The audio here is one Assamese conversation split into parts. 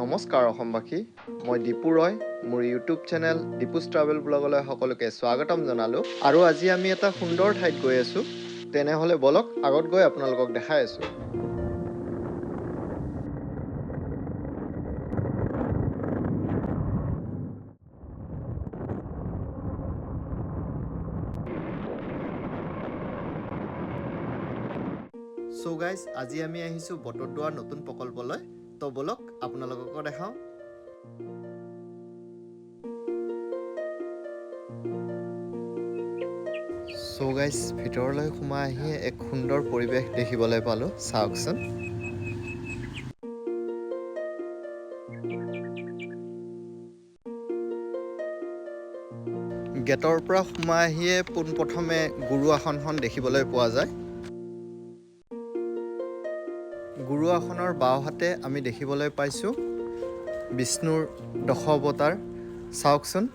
নমস্কাৰ অসমবাসী, মই দীপু ৰয়। মোৰ ইউটিউব চেনেল দীপুজ ট্ৰাভেল ব্লগলৈ সকলোকে স্বাগতম জনালোঁ। আৰু আজি আমি এটা সুন্দৰ ঠাইত গৈ আছোঁ। তেনেহ'লে বলক আগত গৈ আপোনালোকক দেখাই আছোঁ। চ' গাইজ, আজি আমি আহিছোঁ বটদ্ৰৱাৰ নতুন প্ৰকল্পলৈ। তো বলক আপোনালোককো দেখাওঁ। চ' গাইজ, ভিতৰলৈ সোমাই আহি এক সুন্দৰ পৰিৱেশ দেখিবলৈ পালোঁ। চাওকচোন। গেটৰ পৰা সোমাই আহিয়ে পোনপ্ৰথমে গুৰু আসনখন দেখিবলৈ পোৱা যায়। গুৰু আসনৰ বাওঁহাতে আমি দেখিবলৈ পাইছোঁ বিষ্ণুৰ দশ অৱতাৰ। চাওকচোন।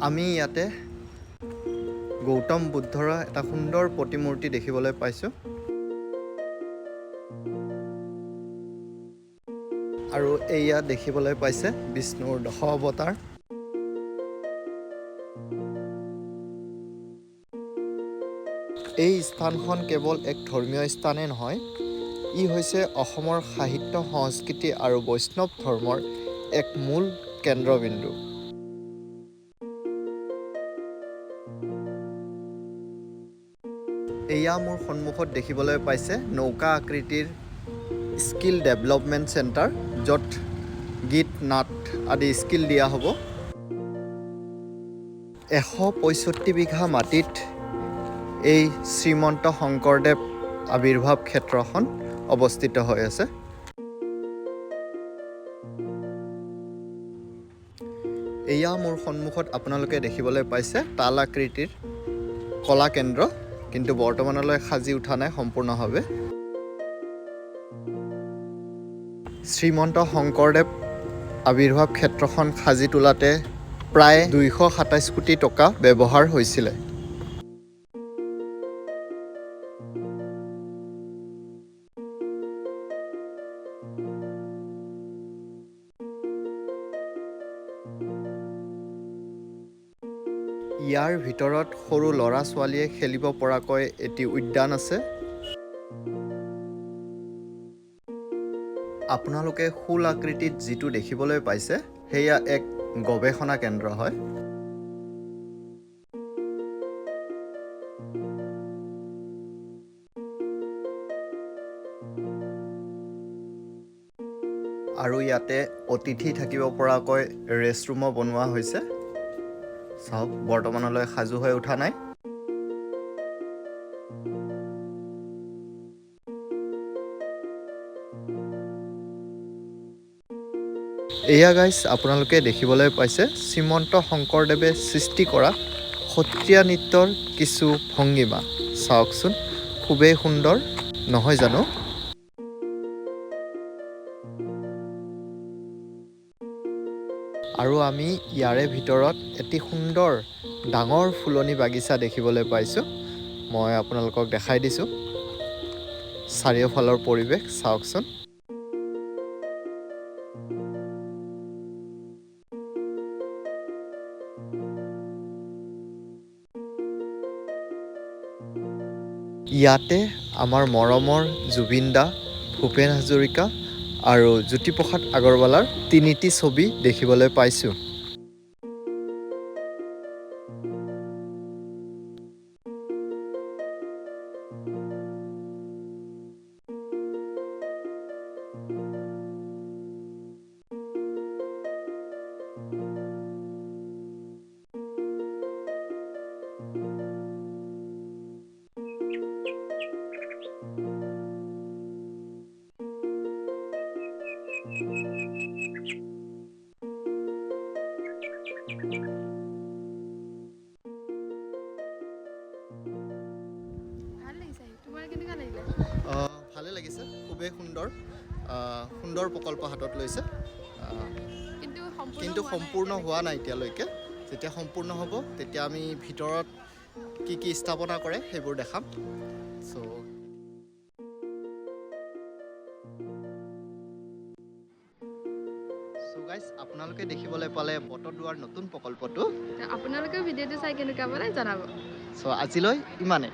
আমি ইয়াতে গৌতম বুদ্ধৰ এটা সুন্দৰ প্ৰতিমূৰ্তি দেখিবলৈ পাইছোঁ। আৰু এয়া দেখিবলৈ পাইছে বিষ্ণুৰ দশ অৱতাৰ। এই স্থানখন কেৱল এক ধৰ্মীয় স্থানেই নহয়, ই হৈছে অসমৰ সাহিত্য, সংস্কৃতি আৰু বৈষ্ণৱ ধৰ্মৰ এক মূল কেন্দ্ৰবিন্দু। এয়া মোৰ সন্মুখত দেখিবলৈ পাইছে নৌকা আকৃতিৰ স্কিল ডেভেলপমেণ্ট চেণ্টাৰ, য'ত গীত, নাট আদি স্কিল দিয়া হ'ব। 165 বিঘা মাটিত এই শ্ৰীমন্ত শংকৰদেৱ আৱিৰ্ভাৱ ক্ষেত্ৰখন অৱস্থিত হৈ আছে। এয়া মোৰ সন্মুখত আপোনালোকে দেখিবলৈ পাইছে তাল আকৃতিৰ কলা কেন্দ্ৰ, কিন্তু বৰ্তমানলৈ সাজি উঠা নাই সম্পূৰ্ণভাৱে। শ্ৰীমন্ত শংকৰদেৱ আৱিৰ্ভাৱ ক্ষেত্ৰখন সাজি তোলাতে প্ৰায় 227 কোটি টকা ব্যৱহাৰ হৈছিলে। ইয়াৰ ভিতৰত সৰু ল'ৰা-ছোৱালীয়ে খেলিব পৰাকৈ এটি উদ্যান আছে। আপোনালোকে শূল আকৃতিত যিটো দেখিবলৈ পাইছে, সেয়া এক গৱেষণা কেন্দ্ৰ হয়। আৰু ইয়াতে অতিথি থাকিব পৰাকৈ ৰেষ্টৰুমো বনোৱা হৈছে। চাওক, বৰ্তমানলৈ সাজু হৈ উঠা নাই। এয়া গাইজ, আপোনালোকে দেখিবলৈ পাইছে শ্ৰীমন্ত শংকৰদেৱে সৃষ্টি কৰা সত্ৰীয়া নৃত্যৰ কিছু ভংগীমা। চাওকচোন, খুবেই সুন্দৰ নহয় জানো? আৰু আমি ইয়াৰে ভিতৰত এটি সুন্দৰ ডাঙৰ ফুলনি বাগিচা দেখিবলৈ পাইছোঁ। মই আপোনালোকক দেখাই দিছোঁ চাৰিওফালৰ পৰিৱেশ। চাওকচোন। ইয়াতে আমাৰ মৰমৰ জুবিন দা, ভূপেন হাজৰিকা আৰু জ্যোতিপ্ৰসাদ আগৰৱালাৰ তিনিটি ছবি দেখিবলৈ পাইছোঁ। খুবেই সুন্দৰ প্ৰকল্প হাতত লৈছে কিন্তু সম্পূৰ্ণ হোৱা নাই এতিয়ালৈকে যেতিয়া সম্পূৰ্ণ হ'ব তেতিয়া আমি ভিতৰত কি স্থাপনা কৰে সেইবোৰ দেখাম So guys, আপোনালোকে দেখিবলৈ পালে বটদ্ৰৱাৰ নতুন প্ৰকল্পটো আপোনালোকে ভিডিঅ'টো চাই কেনেকুৱা পালে জনাব So আজিলৈ ইমানে